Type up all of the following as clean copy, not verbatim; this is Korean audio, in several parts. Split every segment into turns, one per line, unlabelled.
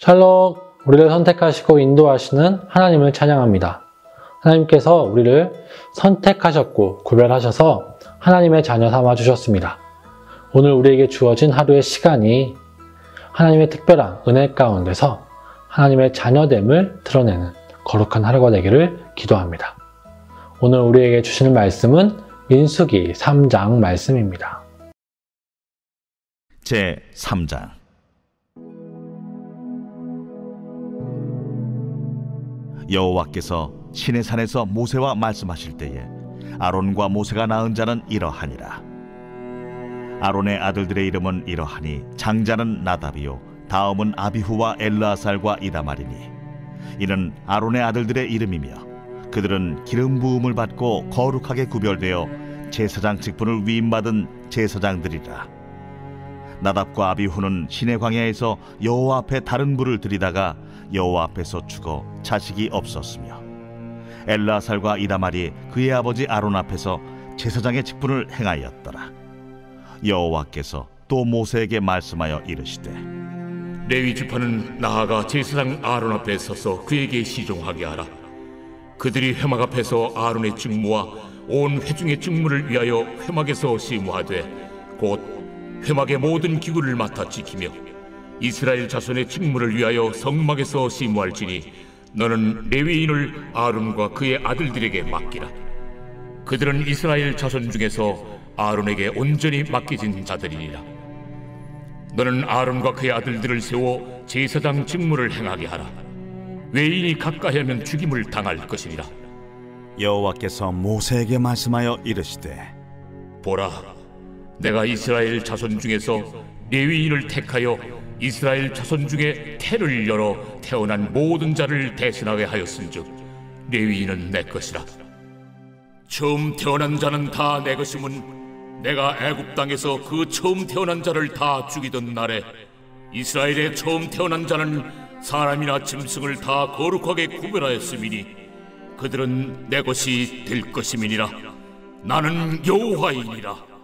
샬롬, 우리를 선택하시고 인도하시는 하나님을 찬양합니다. 하나님께서 우리를 선택하셨고 구별하셔서 하나님의 자녀 삼아 주셨습니다. 오늘 우리에게 주어진 하루의 시간이 하나님의 특별한 은혜 가운데서 하나님의 자녀됨을 드러내는 거룩한 하루가 되기를 기도합니다. 오늘 우리에게 주시는 말씀은 민수기 3장 말씀입니다.
제 3장. 여호와께서 시내산에서 모세와 말씀하실 때에 아론과 모세가 낳은 자는 이러하니라. 아론의 아들들의 이름은 이러하니 장자는 나답이요 다음은 아비후와 엘르아살과 이다말이니 이는 아론의 아들들의 이름이며 그들은 기름 부음을 받고 거룩하게 구별되어 제사장 직분을 위임받은 제사장들이라. 나답과 아비후는 시내 광야에서 여호와 앞에 다른 불을 들이다가 여호와 앞에서 죽어 자식이 없었으며 엘르아살과 이다말이 그의 아버지 아론 앞에서 제사장의 직분을 행하였더라. 여호와께서 또 모세에게 말씀하여 이르시되
레위 지파는 나아가 제사장 아론 앞에 서서 그에게 시종하게 하라. 그들이 회막 앞에서 아론의 직무와 온 회중의 직무를 위하여 회막에서 시무하되 곧 회막의 모든 기구를 맡아 지키며 이스라엘 자손의 직무를 위하여 성막에서 시무할지니 너는 레위인을 아론과 그의 아들들에게 맡기라. 그들은 이스라엘 자손 중에서 아론에게 온전히 맡겨진 자들이니라. 너는 아론과 그의 아들들을 세워 제사장 직무를 행하게 하라. 외인이 가까이 하면 죽임을 당할 것이니라.
여호와께서 모세에게 말씀하여 이르시되
보라, 내가 이스라엘 자손 중에서 레위인을 택하여 이스라엘 자손 중에 태를 열어 태어난 모든 자를 대신하게 하였은즉 레위인은 내 것이라. 처음 태어난 자는 다 내 것임은 내가 애굽 땅에서 그 처음 태어난 자를 다 죽이던 날에 이스라엘의 처음 태어난 자는 사람이나 짐승을 다 거룩하게 구별하였음이니 그들은 내 것이 될 것임이니라. 나는 여호와이니라.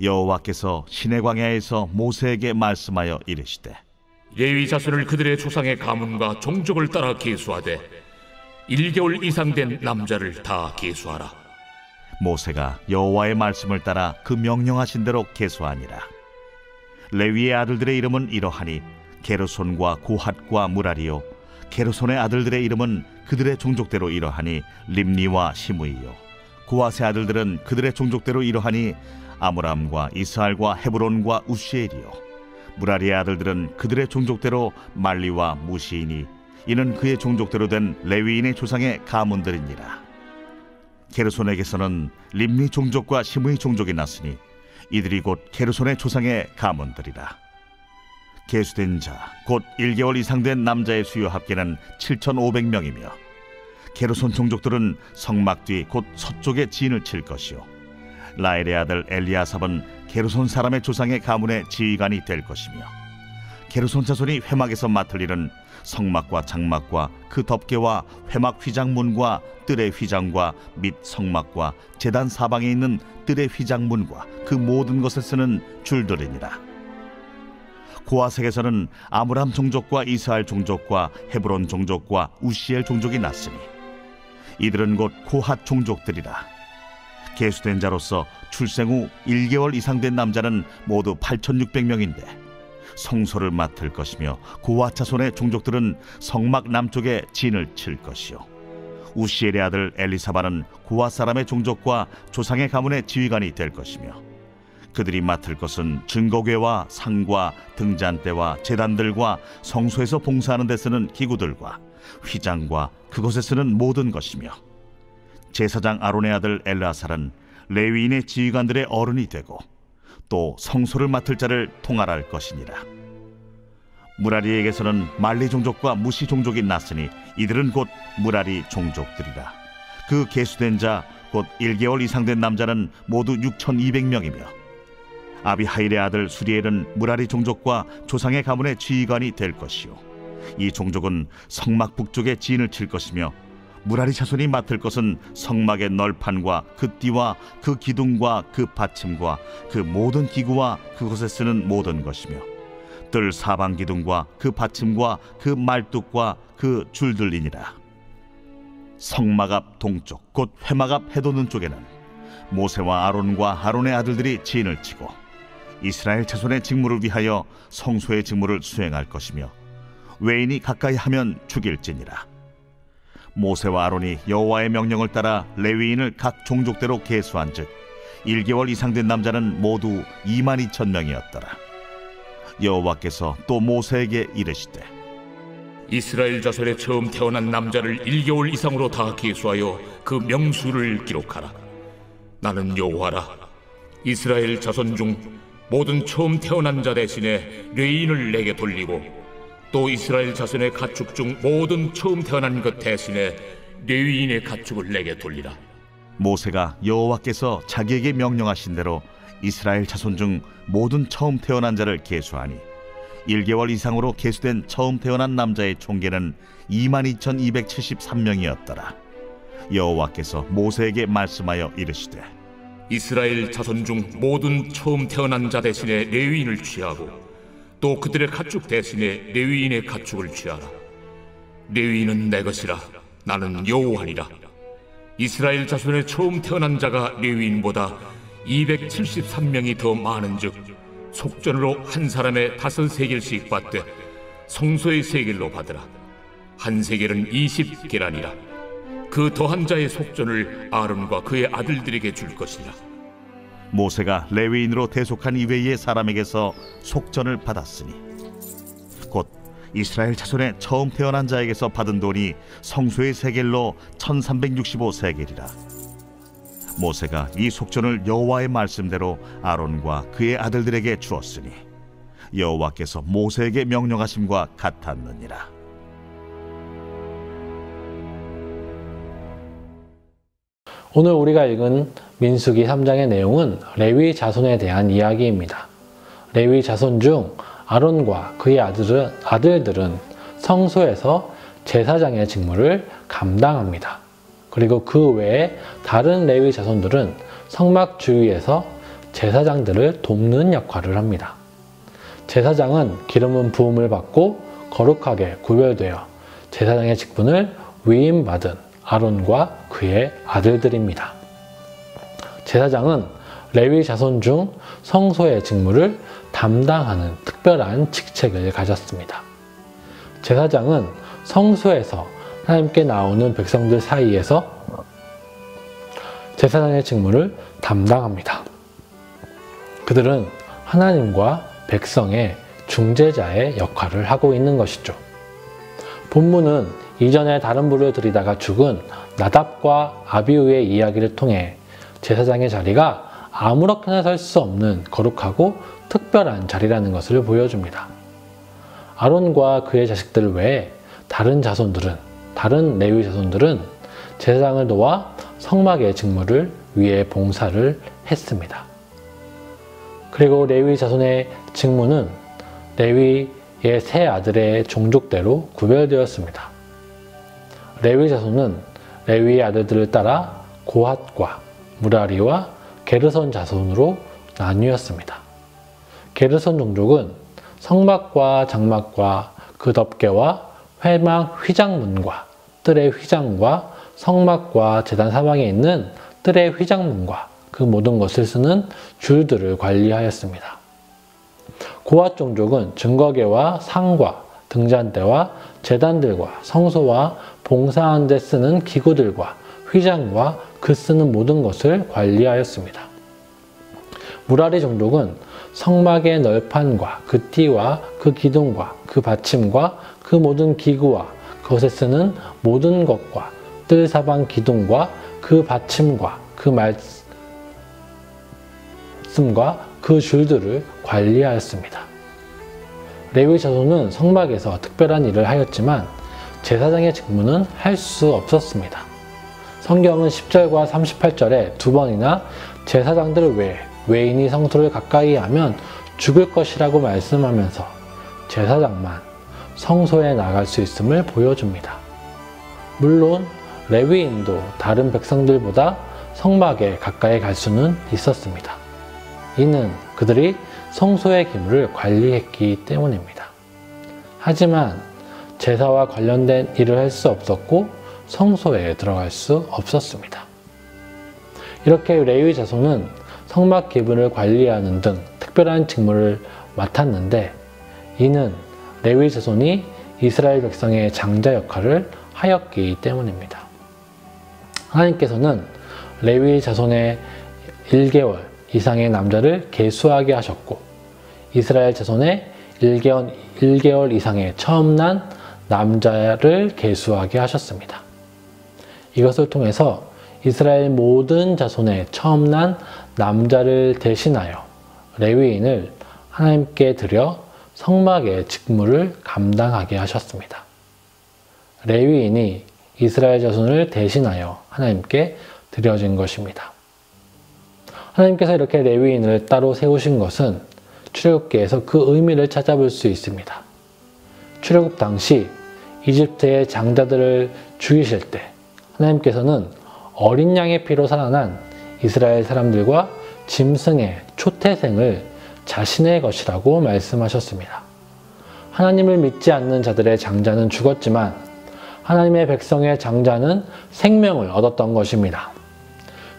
여호와께서 시내 광야에서 모세에게 말씀하여 이르시되
레위 자손을 그들의 조상의 가문과 종족을 따라 계수하되 1개월 이상 된 남자를 다 계수하라.
모세가 여호와의 말씀을 따라 그 명령하신 대로 계수하니라. 레위의 아들들의 이름은 이러하니 게르손과 고핫과 무라리요 게르손의 아들들의 이름은 그들의 종족대로 이러하니 림니와 시므이요 고핫의 아들들은 그들의 종족대로 이러하니 아므람과 이스할과 헤브론과 우시엘이요 무라리의 아들들은 그들의 종족대로 말리와 무시이니 이는 그의 종족대로 된 레위인의 조상의 가문들이니라. 게르손에게서는 림니 종족과 시므이 종족이 났으니 이들이 곧 게르손의 조상의 가문들이라. 계수된 자 곧 1개월 이상 된 남자의 수요 합계는 7,500명이며 게르손 종족들은 성막 뒤 곧 서쪽에 진을 칠 것이요 라엘의 아들 엘리아삽은 게르손 사람의 조상의 가문의 지휘관이 될 것이며 게르손 자손이 회막에서 맡을 일은 성막과 장막과 그 덮개와 회막 휘장문과 뜰의 휘장과 및 성막과 제단 사방에 있는 뜰의 휘장문과 그 모든 것에 쓰는 줄들이니라. 고아색에서는 아므람 종족과 이스할 종족과 헤브론 종족과 우시엘 종족이 났으니 이들은 곧 고핫 종족들이라. 계수된 자로서 출생 후 1개월 이상 된 남자는 모두 8,600명인데 성소를 맡을 것이며 고핫 자손의 종족들은 성막 남쪽에 진을 칠 것이요 우시엘의 아들 엘리사바는 고핫 사람의 종족과 조상의 가문의 지휘관이 될 것이며 그들이 맡을 것은 증거궤와 상과 등잔대와 제단들과 성소에서 봉사하는 데 쓰는 기구들과 휘장과 그것에 쓰는 모든 것이며 제사장 아론의 아들 엘르아살은 레위인의 지휘관들의 어른이 되고 또 성소를 맡을 자를 통할할 것이니라. 무라리에게서는 말리 종족과 무시 종족이 났으니 이들은 곧 무라리 종족들이라. 그 계수된 자 곧 1개월 이상 된 남자는 모두 6,200명이며 아비하일의 아들 수리엘은 무라리 종족과 조상의 가문의 지휘관이 될 것이요 이 종족은 성막 북쪽에 진을 칠 것이며 무라리 자손이 맡을 것은 성막의 널판과 그 띠와 그 기둥과 그 받침과 그 모든 기구와 그것에 쓰는 모든 것이며 뜰 사방 기둥과 그 받침과 그 말뚝과 그 줄들이니라. 성막 앞 동쪽 곧 회막 앞 해돋는 쪽에는 모세와 아론과 아론의 아들들이 진을 치고 이스라엘 자손의 직무를 위하여 성소의 직무를 수행할 것이며 외인이 가까이 하면 죽일지니라. 모세와 아론이 여호와의 명령을 따라 레위인을 각 종족대로 계수한즉 1개월 이상 된 남자는 모두 22,000명이었더라. 여호와께서 또 모세에게 이르시되
이스라엘 자손에 처음 태어난 남자를 1개월 이상으로 다 계수하여 그 명수를 기록하라. 나는 여호와라. 이스라엘 자손 중 모든 처음 태어난 자 대신에 레위인을 내게 돌리고 또 이스라엘 자손의 가축 중 모든 처음 태어난 것 대신에 레위인의 가축을 내게 돌리라.
모세가 여호와께서 자기에게 명령하신 대로 이스라엘 자손 중 모든 처음 태어난 자를 계수하니 1개월 이상으로 계수된 처음 태어난 남자의 총계는 22,273명이었더라. 여호와께서 모세에게 말씀하여 이르시되
이스라엘 자손 중 모든 처음 태어난 자 대신에 레위인을 취하고 또 그들의 가축 대신에 레위인의 가축을 취하라. 레위인은 내 것이라. 나는 여호와니라. 이스라엘 자손의 처음 태어난 자가 레위인보다 273명이 더 많은즉 속전으로 한 사람의 5세겔씩 받되 성소의 세겔로 받으라. 한 세겔은 20계란이라. 그 더한 자의 속전을 아론과 그의 아들들에게 줄 것이라.
모세가 레위인으로 대속한 이외의 사람에게서 속전을 받았으니 곧 이스라엘 자손의 처음 태어난 자에게서 받은 돈이 성소의 세겔로 1365세겔이라. 모세가 이 속전을 여호와의 말씀대로 아론과 그의 아들들에게 주었으니 여호와께서 모세에게 명령하심과 같았느니라.
오늘 우리가 읽은 민수기 3장의 내용은 레위 자손에 대한 이야기입니다. 레위 자손 중 아론과 그의 아들들은 성소에서 제사장의 직무를 감당합니다. 그리고 그 외에 다른 레위 자손들은 성막 주위에서 제사장들을 돕는 역할을 합니다. 제사장은 기름은 부음을 받고 거룩하게 구별되어 제사장의 직분을 위임받은 아론과 그의 아들들입니다. 제사장은 레위 자손 중 성소의 직무를 담당하는 특별한 직책을 가졌습니다. 제사장은 성소에서 하나님께 나오는 백성들 사이에서 제사장의 직무를 담당합니다. 그들은 하나님과 백성의 중재자의 역할을 하고 있는 것이죠. 본문은 이전에 다른 불을 들이다가 죽은 나답과 아비후의 이야기를 통해 제사장의 자리가 아무렇게나 설 수 없는 거룩하고 특별한 자리라는 것을 보여줍니다. 아론과 그의 자식들 외에 다른 레위 자손들은 제사장을 도와 성막의 직무를 위해 봉사를 했습니다. 그리고 레위 자손의 직무는 레위의 세 아들의 종족대로 구별되었습니다. 레위 자손은 레위의 아들들을 따라 고핫과 무라리와 게르손 자손으로 나뉘었습니다. 게르손 종족은 성막과 장막과 그 덮개와 회막 휘장문과 뜰의 휘장과 성막과 제단 사방에 있는 뜰의 휘장문과 그 모든 것을 쓰는 줄들을 관리하였습니다. 고핫 종족은 증거계와 상과 등잔대와 제단들과 성소와 봉사하는 데 쓰는 기구들과 휘장과 그 쓰는 모든 것을 관리하였습니다. 무라리 종족은 성막의 널판과 그 띠와 그 기둥과 그 받침과 그 모든 기구와 그것에 쓰는 모든 것과 뜰 사방 기둥과 그 받침과 그 말씀과 그 줄들을 관리하였습니다. 레위 자손은 성막에서 특별한 일을 하였지만 제사장의 직무는 할 수 없었습니다. 성경은 10절과 38절에 두 번이나 제사장들 외에 외인이 성소를 가까이 하면 죽을 것이라고 말씀하면서 제사장만 성소에 나갈 수 있음을 보여줍니다. 물론 레위인도 다른 백성들보다 성막에 가까이 갈 수는 있었습니다. 이는 그들이 성소의 기물을 관리했기 때문입니다. 하지만 제사와 관련된 일을 할 수 없었고 성소에 들어갈 수 없었습니다. 이렇게 레위 자손은 성막 기물을 관리하는 등 특별한 직무를 맡았는데, 이는 레위 자손이 이스라엘 백성의 장자 역할을 하였기 때문입니다. 하나님께서는 레위 자손의 1개월 이상의 남자를 계수하게 하셨고, 이스라엘 자손의 1개월 이상의 처음 난 남자를 계수하게 하셨습니다. 이것을 통해서 이스라엘 모든 자손의 처음 난 남자를 대신하여 레위인을 하나님께 드려 성막의 직무를 감당하게 하셨습니다. 레위인이 이스라엘 자손을 대신하여 하나님께 드려진 것입니다. 하나님께서 이렇게 레위인을 따로 세우신 것은 출애굽기에서 그 의미를 찾아볼 수 있습니다. 출애굽 당시 이집트의 장자들을 죽이실 때 하나님께서는 어린 양의 피로 살아난 이스라엘 사람들과 짐승의 초태생을 자신의 것이라고 말씀하셨습니다. 하나님을 믿지 않는 자들의 장자는 죽었지만 하나님의 백성의 장자는 생명을 얻었던 것입니다.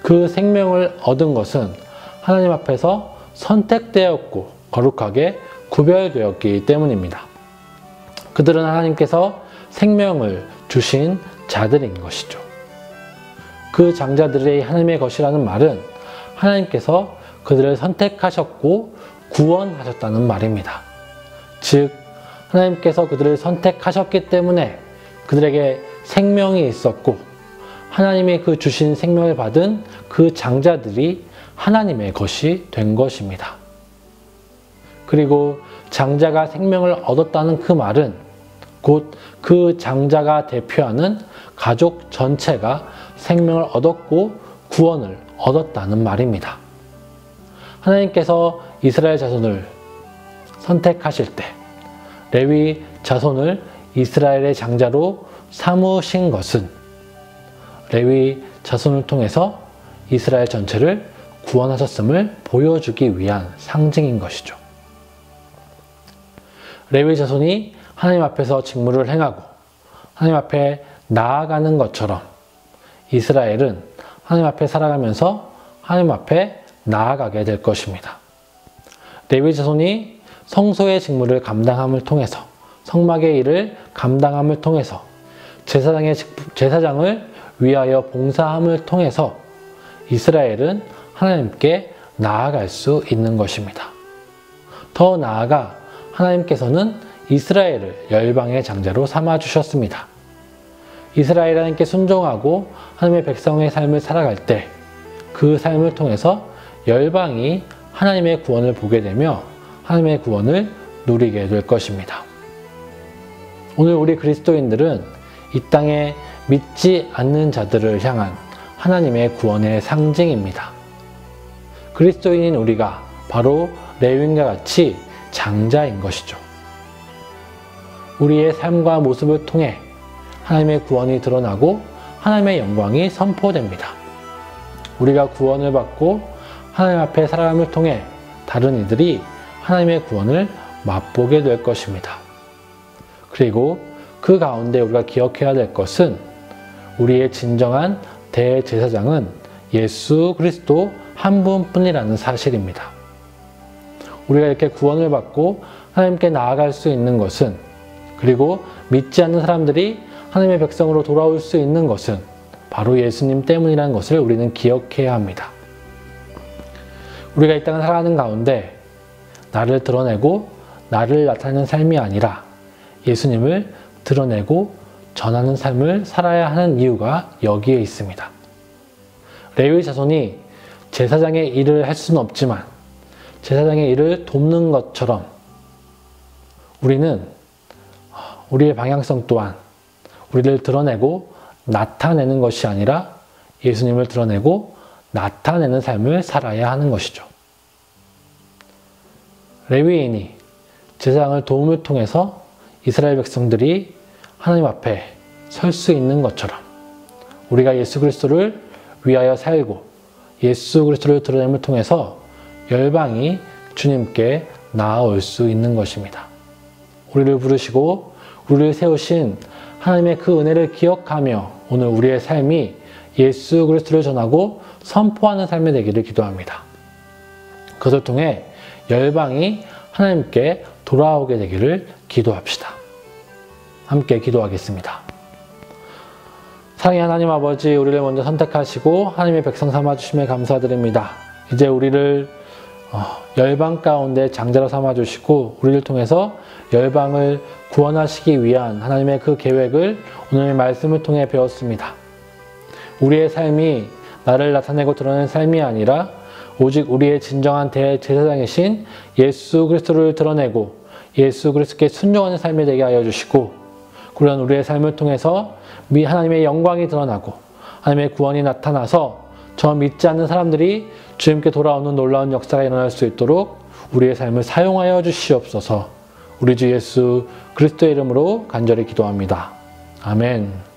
그 생명을 얻은 것은 하나님 앞에서 선택되었고 거룩하게 구별되었기 때문입니다. 그들은 하나님께서 생명을 주신 자들인 것이죠. 그 장자들이 하나님의 것이라는 말은 하나님께서 그들을 선택하셨고 구원하셨다는 말입니다. 즉, 하나님께서 그들을 선택하셨기 때문에 그들에게 생명이 있었고, 하나님이 그 주신 생명을 받은 그 장자들이 하나님의 것이 된 것입니다. 그리고 장자가 생명을 얻었다는 그 말은 곧 그 장자가 대표하는 가족 전체가 생명을 얻었고 구원을 얻었다는 말입니다. 하나님께서 이스라엘 자손을 선택하실 때 레위 자손을 이스라엘의 장자로 삼으신 것은 레위 자손을 통해서 이스라엘 전체를 구원하셨음을 보여주기 위한 상징인 것이죠. 레위 자손이 하나님 앞에서 직무를 행하고 하나님 앞에 나아가는 것처럼 이스라엘은 하나님 앞에 살아가면서 하나님 앞에 나아가게 될 것입니다. 레위 자손이 성소의 직무를 감당함을 통해서, 성막의 일을 감당함을 통해서, 제사장을 위하여 봉사함을 통해서 이스라엘은 하나님께 나아갈 수 있는 것입니다. 더 나아가 하나님께서는 이스라엘을 열방의 장자로 삼아주셨습니다. 이스라엘 하나님께 순종하고 하나님의 백성의 삶을 살아갈 때 그 삶을 통해서 열방이 하나님의 구원을 보게 되며 하나님의 구원을 누리게 될 것입니다. 오늘 우리 그리스도인들은 이 땅에 믿지 않는 자들을 향한 하나님의 구원의 상징입니다. 그리스도인인 우리가 바로 레위인과 같이 장자인 것이죠. 우리의 삶과 모습을 통해 하나님의 구원이 드러나고 하나님의 영광이 선포됩니다. 우리가 구원을 받고 하나님 앞에 살아감을 통해 다른 이들이 하나님의 구원을 맛보게 될 것입니다. 그리고 그 가운데 우리가 기억해야 될 것은 우리의 진정한 대제사장은 예수 그리스도 한 분뿐이라는 사실입니다. 우리가 이렇게 구원을 받고 하나님께 나아갈 수 있는 것은, 그리고 믿지 않는 사람들이 하나님의 백성으로 돌아올 수 있는 것은 바로 예수님 때문이라는 것을 우리는 기억해야 합니다. 우리가 이 땅을 살아가는 가운데 나를 드러내고 나를 나타내는 삶이 아니라 예수님을 드러내고 전하는 삶을 살아야 하는 이유가 여기에 있습니다. 레위 자손이 제사장의 일을 할 수는 없지만 제사장의 일을 돕는 것처럼 우리는 우리의 방향성 또한 우리를 드러내고 나타내는 것이 아니라 예수님을 드러내고 나타내는 삶을 살아야 하는 것이죠. 레위인이 제사장을 도움을 통해서 이스라엘 백성들이 하나님 앞에 설 수 있는 것처럼 우리가 예수 그리스도를 위하여 살고 예수 그리스도를 드러냄을 통해서 열방이 주님께 나아올 수 있는 것입니다. 우리를 부르시고 우리를 세우신 하나님의 그 은혜를 기억하며 오늘 우리의 삶이 예수 그리스도를 전하고 선포하는 삶이 되기를 기도합니다. 그것을 통해 열방이 하나님께 돌아오게 되기를 기도합시다. 함께 기도하겠습니다. 사랑의 하나님 아버지, 우리를 먼저 선택하시고 하나님의 백성 삼아주심에 감사드립니다. 이제 우리를 열방 가운데 장자로 삼아주시고 우리를 통해서 열방을 구원하시기 위한 하나님의 그 계획을 오늘의 말씀을 통해 배웠습니다. 우리의 삶이 나를 나타내고 드러내는 삶이 아니라 오직 우리의 진정한 대제사장이신 예수 그리스도를 드러내고 예수 그리스도께 순종하는 삶이 되게 하여 주시고, 그런 우리의 삶을 통해서 하나님의 영광이 드러나고 하나님의 구원이 나타나서 저 믿지 않는 사람들이 주님께 돌아오는 놀라운 역사가 일어날 수 있도록 우리의 삶을 사용하여 주시옵소서. 우리 주 예수 그리스도의 이름으로 간절히 기도합니다. 아멘.